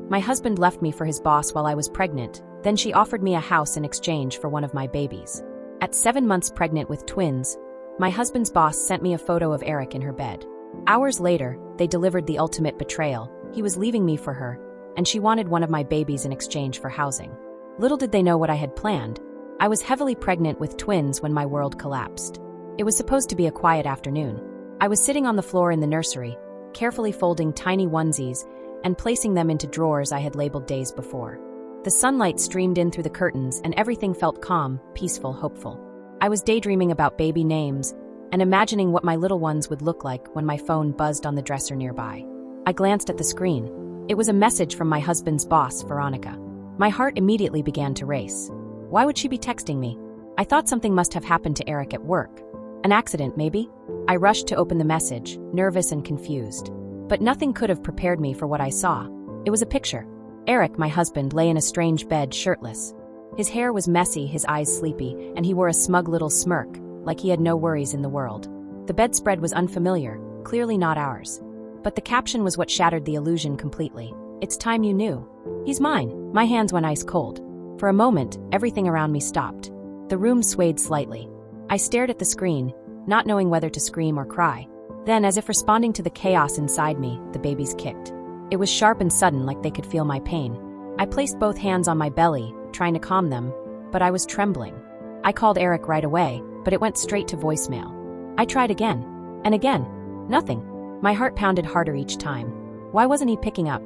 My husband left me for his boss while I was pregnant, then she offered me a house in exchange for one of my babies. At 7 months pregnant with twins, my husband's boss sent me a photo of Eric in her bed. Hours later, they delivered the ultimate betrayal. He was leaving me for her, and she wanted one of my babies in exchange for housing. Little did they know what I had planned. I was heavily pregnant with twins when my world collapsed. It was supposed to be a quiet afternoon. I was sitting on the floor in the nursery, carefully folding tiny onesies and placing them into drawers I had labeled days before. The sunlight streamed in through the curtains and everything felt calm, peaceful, hopeful. I was daydreaming about baby names and imagining what my little ones would look like when my phone buzzed on the dresser nearby. I glanced at the screen. It was a message from my husband's boss, Veronica. My heart immediately began to race. Why would she be texting me? I thought something must have happened to Eric at work. An accident, maybe? I rushed to open the message, nervous and confused. But nothing could have prepared me for what I saw. It was a picture. Eric, my husband, lay in a strange bed, shirtless. His hair was messy, his eyes sleepy, and he wore a smug little smirk, like he had no worries in the world. The bedspread was unfamiliar, clearly not ours. But the caption was what shattered the illusion completely. It's time you knew. He's mine. My hands went ice cold. For a moment, everything around me stopped. The room swayed slightly. I stared at the screen, not knowing whether to scream or cry. Then, as if responding to the chaos inside me, the babies kicked. It was sharp and sudden, like they could feel my pain. I placed both hands on my belly, trying to calm them, but I was trembling. I called Eric right away, but it went straight to voicemail. I tried again, and again. Nothing. My heart pounded harder each time. Why wasn't he picking up?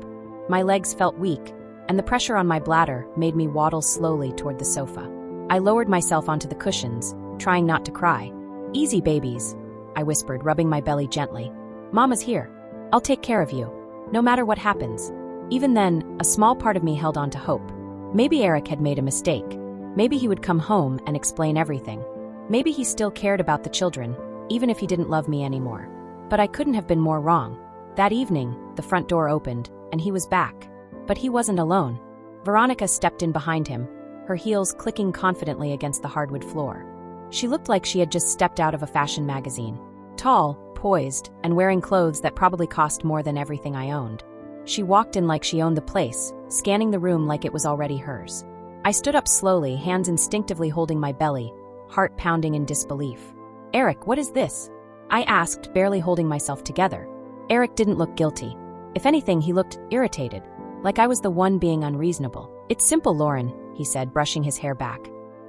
My legs felt weak, and the pressure on my bladder made me waddle slowly toward the sofa. I lowered myself onto the cushions, trying not to cry. Easy, babies, I whispered, rubbing my belly gently. Mama's here. I'll take care of you, no matter what happens. Even then, a small part of me held on to hope. Maybe Eric had made a mistake. Maybe he would come home and explain everything. Maybe he still cared about the children, even if he didn't love me anymore. But I couldn't have been more wrong. That evening, the front door opened, and he was back. But he wasn't alone. Veronica stepped in behind him, her heels clicking confidently against the hardwood floor. She looked like she had just stepped out of a fashion magazine. Tall, poised, and wearing clothes that probably cost more than everything I owned. She walked in like she owned the place, scanning the room like it was already hers. I stood up slowly, hands instinctively holding my belly, heart pounding in disbelief. Eric, what is this? I asked, barely holding myself together. Eric didn't look guilty. If anything, he looked irritated, like I was the one being unreasonable. It's simple, Lauren, he said, brushing his hair back.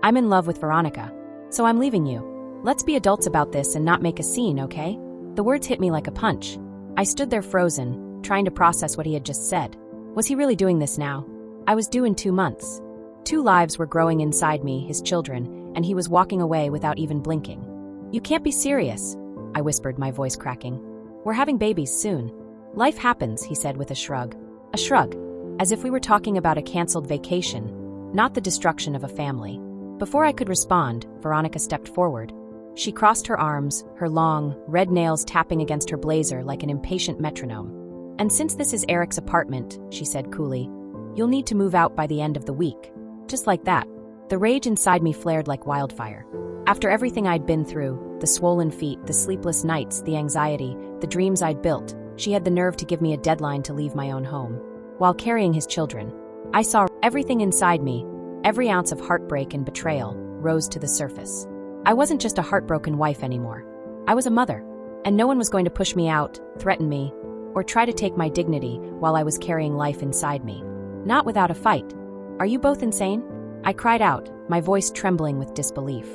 I'm in love with Veronica, so I'm leaving you. Let's be adults about this and not make a scene, okay? The words hit me like a punch. I stood there frozen, trying to process what he had just said. Was he really doing this now? I was due in 2 months. 2 lives were growing inside me, his children, and he was walking away without even blinking. You can't be serious, I whispered, my voice cracking. We're having babies soon. Life happens, he said with a shrug. A shrug, as if we were talking about a canceled vacation, not the destruction of a family. Before I could respond, Veronica stepped forward. She crossed her arms, her long, red nails tapping against her blazer like an impatient metronome. And since this is Eric's apartment, she said coolly, you'll need to move out by the end of the week. Just like that. The rage inside me flared like wildfire. After everything I'd been through, the swollen feet, the sleepless nights, the anxiety, the dreams I'd built, she had the nerve to give me a deadline to leave my own home. While carrying his children, I saw everything inside me, every ounce of heartbreak and betrayal, rose to the surface. I wasn't just a heartbroken wife anymore. I was a mother, and no one was going to push me out, threaten me, or try to take my dignity while I was carrying life inside me. Not without a fight. Are you both insane? I cried out, my voice trembling with disbelief.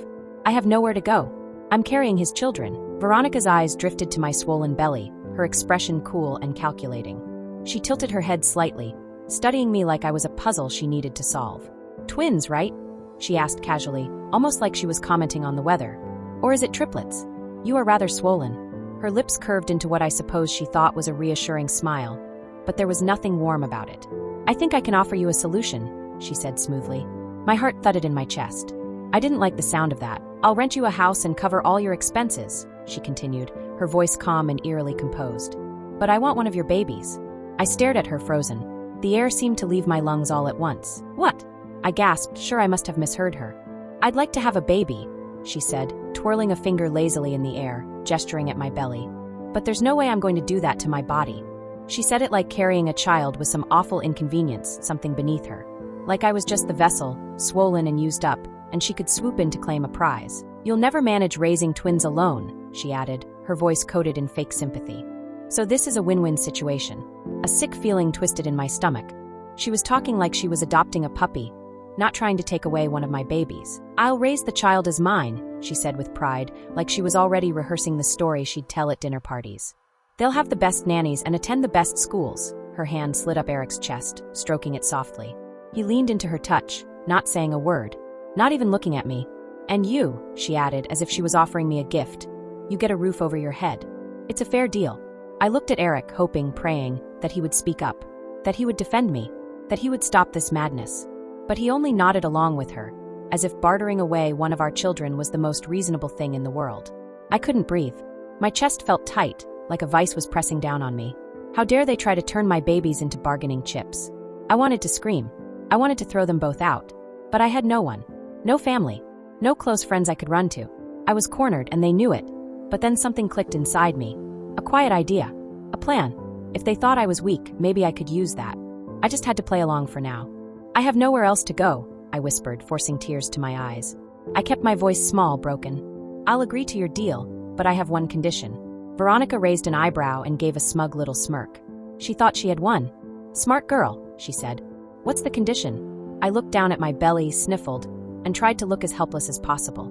I have nowhere to go. I'm carrying his children. Veronica's eyes drifted to my swollen belly, her expression cool and calculating. She tilted her head slightly, studying me like I was a puzzle she needed to solve. Twins, right? She asked casually, almost like she was commenting on the weather. Or is it triplets? You are rather swollen. Her lips curved into what I suppose she thought was a reassuring smile, but there was nothing warm about it. I think I can offer you a solution, she said smoothly. My heart thudded in my chest. I didn't like the sound of that. I'll rent you a house and cover all your expenses, she continued, her voice calm and eerily composed. But I want one of your babies. I stared at her frozen. The air seemed to leave my lungs all at once. What? I gasped, sure I must have misheard her. I'd like to have a baby, she said, twirling a finger lazily in the air, gesturing at my belly. But there's no way I'm going to do that to my body. She said it like carrying a child with some awful inconvenience, something beneath her. Like I was just the vessel, swollen and used up, and she could swoop in to claim a prize. "You'll never manage raising twins alone," she added, her voice coated in fake sympathy. So this is a win-win situation. A sick feeling twisted in my stomach. She was talking like she was adopting a puppy, not trying to take away one of my babies. "I'll raise the child as mine," she said with pride, like she was already rehearsing the story she'd tell at dinner parties. "They'll have the best nannies and attend the best schools." Her hand slid up Eric's chest, stroking it softly. He leaned into her touch, not saying a word, not even looking at me. "And you," she added, as if she was offering me a gift. "You get a roof over your head. It's a fair deal." I looked at Eric, hoping, praying, that he would speak up, that he would defend me, that he would stop this madness. But he only nodded along with her, as if bartering away one of our children was the most reasonable thing in the world. I couldn't breathe. My chest felt tight, like a vice was pressing down on me. How dare they try to turn my babies into bargaining chips? I wanted to scream. I wanted to throw them both out. But I had no one. No family. No close friends I could run to. I was cornered and they knew it. But then something clicked inside me. A quiet idea. A plan. If they thought I was weak, maybe I could use that. I just had to play along for now. "I have nowhere else to go," I whispered, forcing tears to my eyes. I kept my voice small, broken. "I'll agree to your deal, but I have one condition." Veronica raised an eyebrow and gave a smug little smirk. She thought she had won. "Smart girl," she said. "What's the condition?" I looked down at my belly, sniffled, and tried to look as helpless as possible.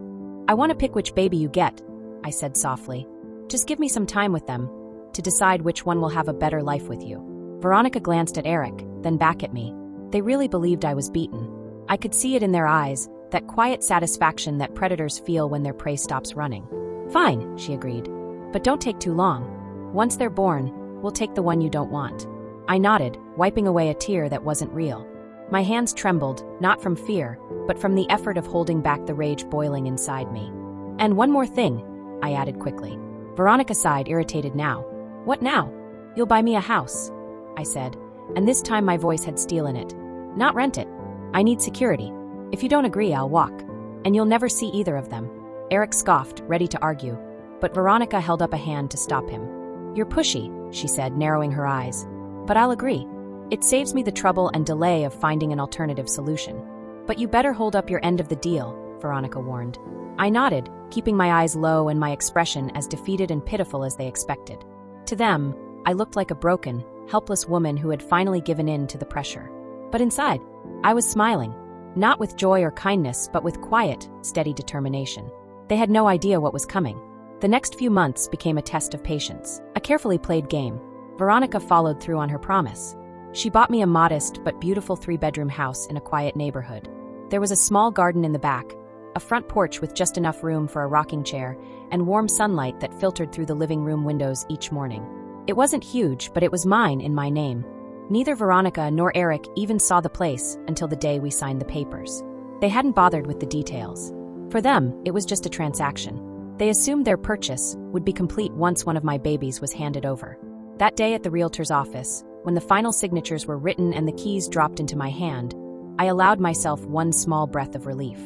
"I want to pick which baby you get," I said softly. "Just give me some time with them, to decide which one will have a better life with you." Veronica glanced at Eric, then back at me. They really believed I was beaten. I could see it in their eyes, that quiet satisfaction that predators feel when their prey stops running. "Fine," she agreed. "But don't take too long. Once they're born, we'll take the one you don't want." I nodded, wiping away a tear that wasn't real. My hands trembled, not from fear, but from the effort of holding back the rage boiling inside me. "And one more thing," I added quickly. Veronica sighed, irritated now. "What now?" "You'll buy me a house," I said, and this time my voice had steel in it. "Not rent it. I need security. If you don't agree, I'll walk. And you'll never see either of them." Eric scoffed, ready to argue, but Veronica held up a hand to stop him. "You're pushy," she said, narrowing her eyes. "But I'll agree. It saves me the trouble and delay of finding an alternative solution." "But you better hold up your end of the deal," Veronica warned. I nodded, keeping my eyes low and my expression as defeated and pitiful as they expected. To them, I looked like a broken, helpless woman who had finally given in to the pressure. But inside, I was smiling, not with joy or kindness, but with quiet, steady determination. They had no idea what was coming. The next few months became a test of patience, a carefully played game. Veronica followed through on her promise. She bought me a modest but beautiful 3-bedroom house in a quiet neighborhood. There was a small garden in the back, a front porch with just enough room for a rocking chair, and warm sunlight that filtered through the living room windows each morning. It wasn't huge, but it was mine in my name. Neither Veronica nor Eric even saw the place until the day we signed the papers. They hadn't bothered with the details. For them, it was just a transaction. They assumed their purchase would be complete once one of my babies was handed over. That day at the realtor's office, when the final signatures were written and the keys dropped into my hand, I allowed myself one small breath of relief.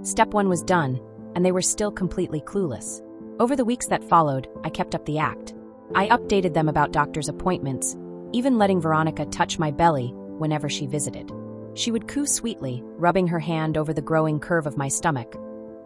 Step 1 was done, and they were still completely clueless. Over the weeks that followed, I kept up the act. I updated them about doctor's appointments, even letting Veronica touch my belly whenever she visited. She would coo sweetly, rubbing her hand over the growing curve of my stomach,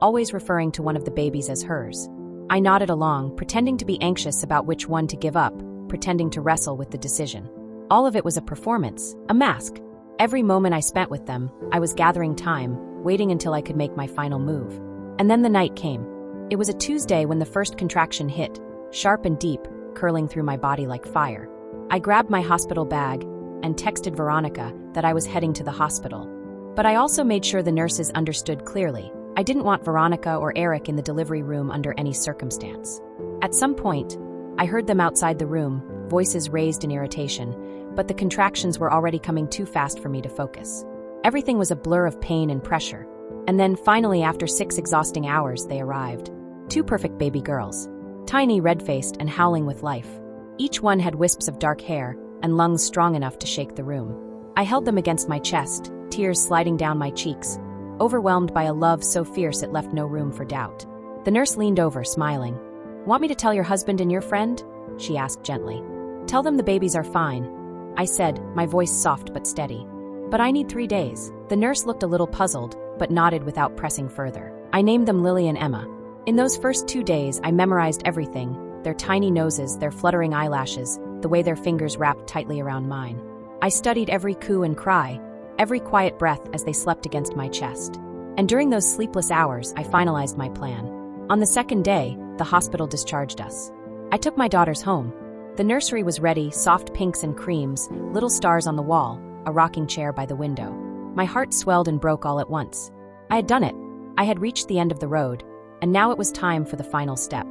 always referring to one of the babies as hers. I nodded along, pretending to be anxious about which one to give up, pretending to wrestle with the decision. All of it was a performance, a mask. Every moment I spent with them, I was gathering time, waiting until I could make my final move. And then the night came. It was a Tuesday when the first contraction hit, sharp and deep, curling through my body like fire. I grabbed my hospital bag and texted Veronica that I was heading to the hospital. But I also made sure the nurses understood clearly. I didn't want Veronica or Eric in the delivery room under any circumstance. At some point, I heard them outside the room, voices raised in irritation, but the contractions were already coming too fast for me to focus. Everything was a blur of pain and pressure. And then finally, after 6 exhausting hours, they arrived. 2 perfect baby girls. Tiny, red-faced, and howling with life. Each one had wisps of dark hair and lungs strong enough to shake the room. I held them against my chest, tears sliding down my cheeks, overwhelmed by a love so fierce it left no room for doubt. The nurse leaned over, smiling. "Want me to tell your husband and your friend?" she asked gently. Tell them the babies are fine, I said, my voice soft but steady. But I need 3 days. The nurse looked a little puzzled, but nodded without pressing further. I named them Lily and Emma. In those first 2 days, I memorized everything, their tiny noses, their fluttering eyelashes, the way their fingers wrapped tightly around mine. I studied every coo and cry, every quiet breath as they slept against my chest. And during those sleepless hours, I finalized my plan. On the second day, the hospital discharged us. I took my daughters home. The nursery was ready, soft pinks and creams, little stars on the wall, a rocking chair by the window. My heart swelled and broke all at once. I had done it. I had reached the end of the road, and now it was time for the final step.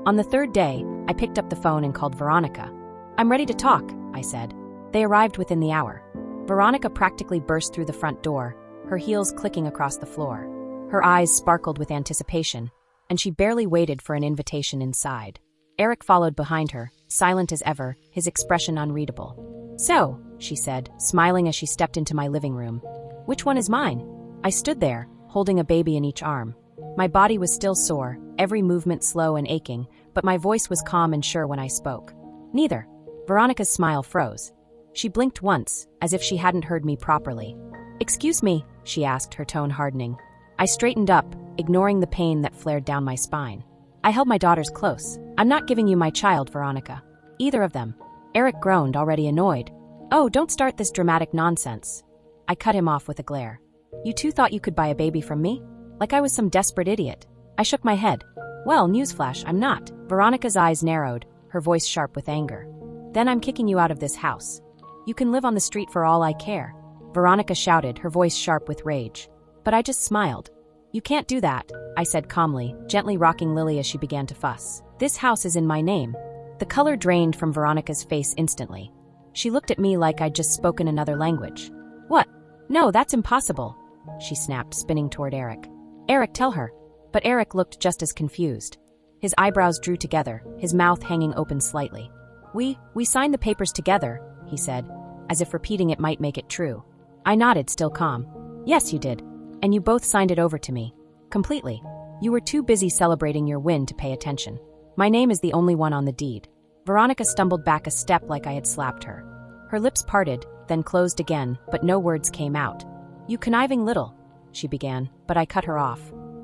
On the third day, I picked up the phone and called Veronica. I'm ready to talk, I said. They arrived within the hour. Veronica practically burst through the front door, her heels clicking across the floor. Her eyes sparkled with anticipation, and she barely waited for an invitation inside. Eric followed behind her, silent as ever, his expression unreadable. So, she said, smiling as she stepped into my living room. Which one is mine? I stood there, holding a baby in each arm. My body was still sore, every movement slow and aching, but my voice was calm and sure when I spoke. Neither. Veronica's smile froze. She blinked once, as if she hadn't heard me properly. Excuse me, she asked, her tone hardening. I straightened up, ignoring the pain that flared down my spine. I held my daughters close. I'm not giving you my child, Veronica. Either of them. Eric groaned, already annoyed. Oh, don't start this dramatic nonsense. I cut him off with a glare. You two thought you could buy a baby from me? Like I was some desperate idiot. I shook my head. Well, newsflash, I'm not. Veronica's eyes narrowed, her voice sharp with anger. Then I'm kicking you out of this house. You can live on the street for all I care. Veronica shouted, her voice sharp with rage. But I just smiled. You can't do that, I said calmly, gently rocking Lily as she began to fuss. This house is in my name. The color drained from Veronica's face instantly. She looked at me like I'd just spoken another language. What? No, that's impossible, she snapped, spinning toward Eric. Eric, tell her. But Eric looked just as confused. His eyebrows drew together, his mouth hanging open slightly. We signed the papers together, he said, as if repeating it might make it true. I nodded, still calm. Yes, you did. And you both signed it over to me. Completely. You were too busy celebrating your win to pay attention. My name is the only one on the deed. Veronica stumbled back a step like I had slapped her. Her lips parted, then closed again, but no words came out. You conniving little, she began, but I cut her off.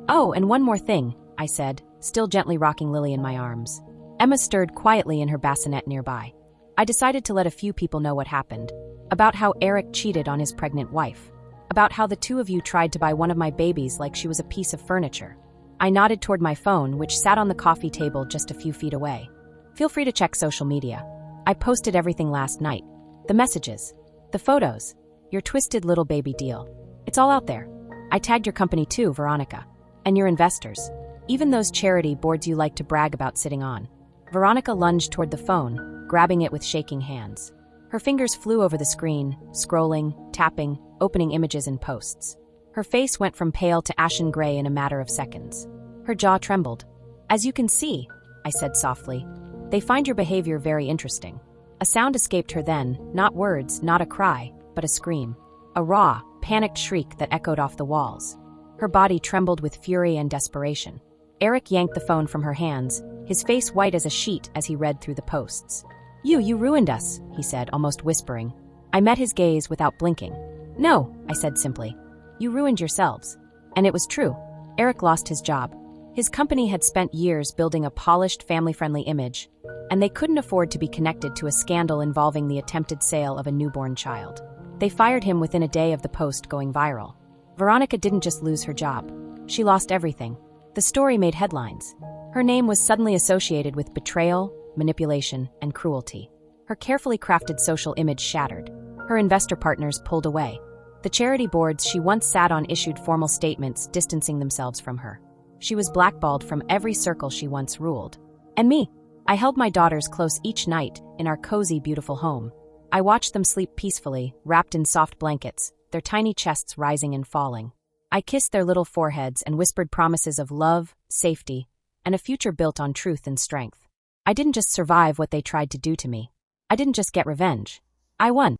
Oh, and one more thing, I said, still gently rocking Lily in my arms. Emma stirred quietly in her bassinet nearby. I decided to let a few people know what happened. About how Eric cheated on his pregnant wife. About how the two of you tried to buy one of my babies like she was a piece of furniture. I nodded toward my phone, which sat on the coffee table just a few feet away. Feel free to check social media. I posted everything last night. The messages. The photos. Your twisted little baby deal. It's all out there. I tagged your company too, Veronica. And your investors. Even those charity boards you like to brag about sitting on. Veronica lunged toward the phone, grabbing it with shaking hands. Her fingers flew over the screen, scrolling, tapping, opening images and posts. Her face went from pale to ashen gray in a matter of seconds. Her jaw trembled. As you can see, I said softly, they find your behavior very interesting. A sound escaped her then, not words, not a cry, but a scream. A raw, panicked shriek that echoed off the walls. Her body trembled with fury and desperation. Eric yanked the phone from her hands, his face white as a sheet as he read through the posts. You ruined us, he said, almost whispering. I met his gaze without blinking. No, I said simply. You ruined yourselves. And it was true. Eric lost his job. His company had spent years building a polished, family-friendly image, and they couldn't afford to be connected to a scandal involving the attempted sale of a newborn child. They fired him within a day of the post going viral. Veronica didn't just lose her job. She lost everything. The story made headlines. Her name was suddenly associated with betrayal, manipulation, and cruelty. Her carefully crafted social image shattered. Her investor partners pulled away. The charity boards she once sat on issued formal statements distancing themselves from her. She was blackballed from every circle she once ruled. And me. I held my daughters close each night in our cozy, beautiful home. I watched them sleep peacefully, wrapped in soft blankets, their tiny chests rising and falling. I kissed their little foreheads and whispered promises of love, safety, and a future built on truth and strength. I didn't just survive what they tried to do to me. I didn't just get revenge. I won.